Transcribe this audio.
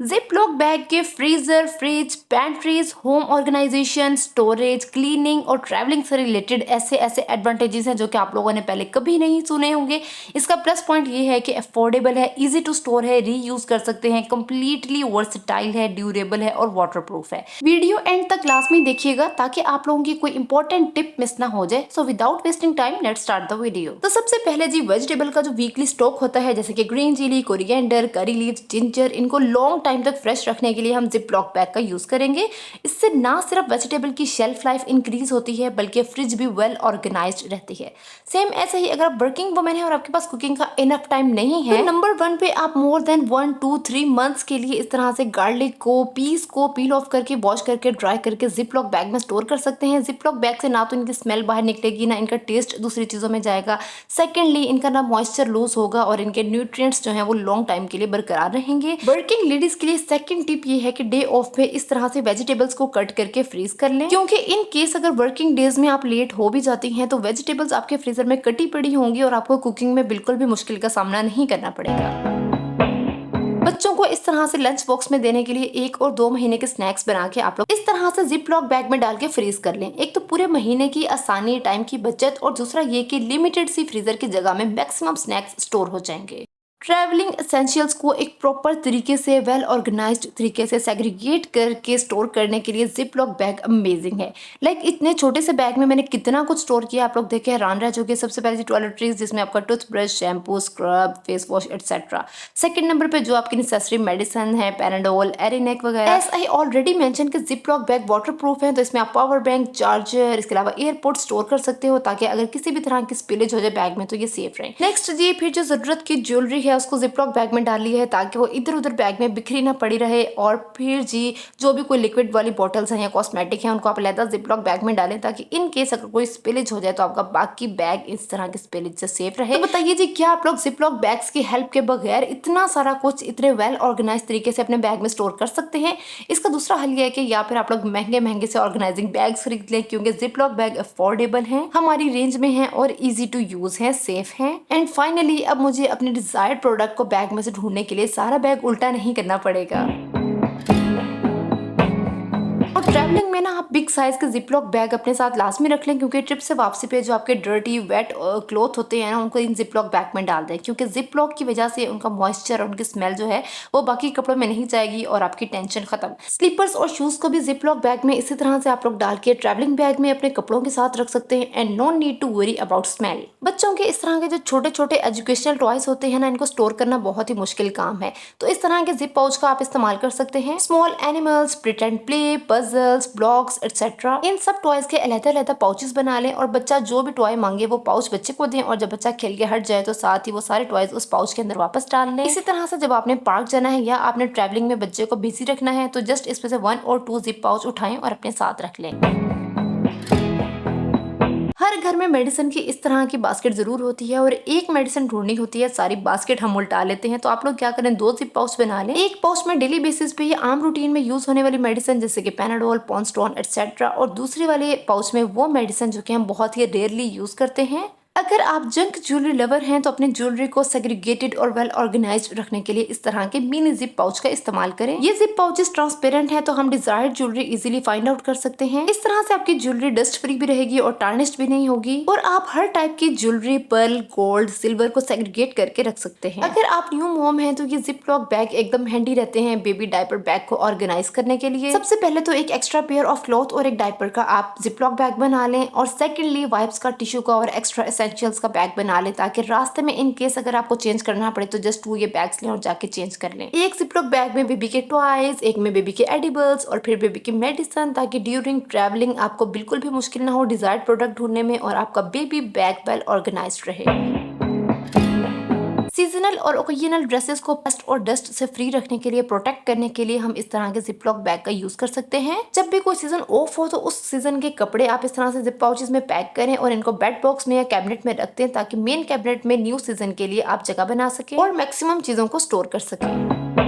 Zip lock bag के freezer, fridge, pantries, home organisation, storage, cleaning और travelling से related ऐसे ऐसे एडवांटेजेस हैं जो कि आप लोगों ने पहले कभी नहीं सुने होंगे। इसका प्लस पॉइंट ये है कि अफोर्डेबल है, इजी टू स्टोर है, रीयूज कर सकते हैं, कंप्लीटली वर्सटाइल है, ड्यूरेबल है और वाटरप्रूफ है। वीडियो एंड तक क्लास में देखिएगा ताकि आप लोगों की कोई इंपॉर्टेंट टिप मिस ना हो जाए। So without wasting time let's start the video. तो सबसे पहले जी वेजिटेबल का जो वीकली स्टॉक होता है जैसे कि green chilli, coriander, curry leaves, ginger, इनको लॉन्ग टाइम तक फ्रेश रखने के लिए हम जिप लॉक बैग का यूज करेंगे। इससे ना सिर्फ वेजिटेबल की शेल्फ लाइफ इंक्रीज होती है बल्कि फ्रिज भी वेल ऑर्गेनाइज्ड रहती है। सेम ऐसे ही अगर आप वर्किंग वुमेन है और आपके पास कुकिंग का इनफ टाइम नहीं है तो नंबर 1 पे आप मोर देन 1-2-3 मंथ्स के लिए इस तरह से गार्लिक को, पीस को पील ऑफ करके, वॉश करके, ड्राई करके जिप लॉक बैग में स्टोर कर सकते हैं। जिप लॉक बैग से ना तो इनकी स्मेल बाहर निकलेगी, ना इनका टेस्ट दूसरी चीजों में जाएगा। सेकेंडली इनका ना मॉइस्चर लूज होगा और इनके न्यूट्रिएंट्स जो है वो लॉन्ग टाइम के लिए बरकरार रहेंगे। वर्किंग लेडीज के लिए सेकंड टिप ये है कि डे ऑफ पे इस तरह से वेजिटेबल्स को कट करके फ्रीज कर लें, क्योंकि इन केस अगर वर्किंग डेज में आप लेट हो भी जाती हैं तो वेजिटेबल्स आपके फ्रीजर में कटी पड़ी होंगी और आपको कुकिंग में बिल्कुल भी मुश्किल का सामना नहीं करना पड़ेगा। बच्चों को इस तरह से लंच बॉक्स में देने के लिए 1 और 2 महीने के स्नैक्स बना के आप लोग इस तरह से जिप लॉक बैग में डाल के फ्रीज कर लें। एक तो पूरे महीने की आसानी, टाइम की बचत और दूसरा ये कि लिमिटेड सी फ्रीजर की जगह में मैक्सिमम स्नैक्स स्टोर हो जाएंगे। ट्रैवलिंग एसेंशियल्स को एक प्रॉपर तरीके से, वेल ऑर्गेनाइज्ड तरीके से सेग्रीगेट करके स्टोर करने के लिए जिप लॉक बैग अमेजिंग है। इतने छोटे से बैग में मैंने कितना कुछ स्टोर किया आप लोग देखे हैरान रह जाओगे। सबसे पहले टॉयलेटरीज जिसमें आपका toothbrush, shampoo, scrub, face wash etcetera. Second number पे जो आपकी नेसेसरी मेडिसिन है, पैराडोल, एरिनेक वगैरह। एस आई ऑलरेडी मेंशन कि zip lock bag water proof है तो इसमें आप पावर बैंक, चार्जर, इसके अलावा एयरपोर्ट स्टोर कर सकते हो ताकि अगर किसी भी तरह की स्पिलेज हो जाए बैग में तो ये सेफ रहे। नेक्स्ट जी फिर जो जरूरत की ज्वेलरी है उसको जिप लॉक बैग में डाल लिया है ताकि वो इधर उधर बैग में बिखरी ना पड़ी रहे। और फिर जी जो भी कोई लिक्विड वाली बॉटल्स हैं या कॉस्मेटिक हैं उनको आप अलग जिप लॉक बैग में डालें ताकि इन केस अगर कोई स्पिलेज हो जाए तो आपका बाकी बैग इस तरह के स्पिलेज से सेफ रहे। तो बताइए जी क्या आप लोग जिप लॉक बैग्स की हेल्प के बगैर इतना सारा कुछ इतने वेल ऑर्गेनाइज तरीके से अपने बैग में स्टोर कर सकते हैं? इसका दूसरा हल ये है कि या फिर आप लोग महंगे महंगे से ऑर्गेनाइजिंग बैग्स खरीद लें, क्योंकि जिप लॉक बैग अफोर्डेबल हैं, हमारी रेंज में हैं और इजी टू यूज है, सेफ हैं। एंड फाइनली अब मुझे अपने डिजायर्ड प्रोडक्ट को बैग में से ढूंढने के लिए सारा बैग उल्टा नहीं करना पड़ेगा। और ट्रैवलिंग में ना आप बिग साइज के जिप लॉक बैग अपने साथ लाजमी रख लें, क्योंकि ट्रिप से वापसी पे जो आपके डर्टी वेट क्लॉथ होते हैं ना उनको इन जिप लॉक बैग में डाल दें, क्योंकि जिप लॉक की वजह से उनका मॉइस्चर और उनकी स्मेल जो है वो बाकी कपड़ों में नहीं जाएगी और आपकी टेंशन खत्म। स्लीपर्स और शूज को भी जिप लॉक बैग में इसी तरह से आप लोग डाल के ट्रैवलिंग बैग में अपने कपड़ों के साथ रख सकते हैं and no need to worry about smell. बच्चों के इस तरह के जो छोटे छोटे एजुकेशनल टॉयज होते हैं ना इनको स्टोर करना बहुत ही मुश्किल काम है, तो इस तरह के जिप पाउच का आप इस्तेमाल कर सकते हैं। Small animals, pretend play, puzzles, blocks etcetera, इन सब टॉयज के अलग-अलग पाउचेस बना लें और बच्चा जो भी टॉय मांगे वो पाउच बच्चे को दें और जब बच्चा खेल के हट जाए तो साथ ही वो सारे टॉयज उस पाउच के अंदर वापस डाल लें। इसी तरह से जब आपने पार्क जाना है या आपने ट्रैवलिंग में बच्चे को बिजी रखना है तो जस्ट इसमें से 1 और 2 जिप पाउच उठाएं और अपने साथ रख लें। हर घर में मेडिसिन की इस तरह की बास्केट जरूर होती है और एक मेडिसिन ढूंढनी होती है, सारी बास्केट हम उल्टा लेते हैं। तो आप लोग क्या करें, 2 जिप पाउच बना लें। एक पाउच में डेली बेसिस पे ये आम रूटीन में यूज होने वाली मेडिसिन जैसे कि पैनाडोल, पॉन्स्टोन एटसेट्रा, और दूसरे वाले पाउच में वो मेडिसिन जो कि हम बहुत ही रेयरली यूज करते हैं। अगर आप जंक ज्वेलरी लवर हैं तो अपने ज्वेलरी को सेग्रीगेटेड और वेल ऑर्गेनाइज्ड रखने के लिए इस तरह के मिनी जिप पाउच का इस्तेमाल करें। ये जिप पाउचेस ट्रांसपेरेंट है तो हम desired jewellery easily find out कर सकते हैं। इस तरह से आपकी ज्वेलरी डस्ट फ्री भी रहेगी और टार्निश्ड भी नहीं होगी और आप हर टाइप की ज्वेलरी, पर्ल, गोल्ड, सिल्वर को सेग्रीगेट करके रख सकते हैं। अगर आप न्यू मॉम हैं तो ये जिप लॉक बैग एकदम हैंडी रहते हैं बेबी डायपर बैग को ऑर्गेनाइज करने के लिए। सबसे पहले तो एक एक्स्ट्रा पेयर ऑफ क्लॉथ और एक डायपर का आप जिप लॉक बैग बना लें और सेकेंडली वाइप्स का, टिश्यू का और एक्स्ट्रा एसेंशियल्स का बैग बना ले ताकि रास्ते में इन केस अगर आपको चेंज करना पड़े तो जस्ट वो ये बैग्स लें और जाके चेंज कर लें। एक जिप लॉक बैग में बेबी के टॉयज, एक में बेबी के एडिबल्स और फिर बेबी की मेडिसिन, ताकि ड्यूरिंग ट्रैवलिंग आपको बिल्कुल भी मुश्किल ना हो डिजायर्ड प्रोडक्ट ढूंढने में और आपका बेबी बैग वेल ऑर्गेनाइज्ड रहे। सीजनल और ओकेजनल ड्रेसेस को डस्ट और डस्ट से फ्री रखने के लिए, प्रोटेक्ट करने के लिए हम इस तरह के जिप लॉक बैग का यूज कर सकते हैं। जब भी कोई सीजन ऑफ हो तो उस सीजन के कपड़े आप इस तरह से जिप पाउचेस में पैक करें और इनको बेड बॉक्स में या कैबिनेट में रखते हैं ताकि मेन कैबिनेट में न्यू सीजन के लिए आप जगह बना सकें और मैक्सिमम चीजों को स्टोर कर सकें।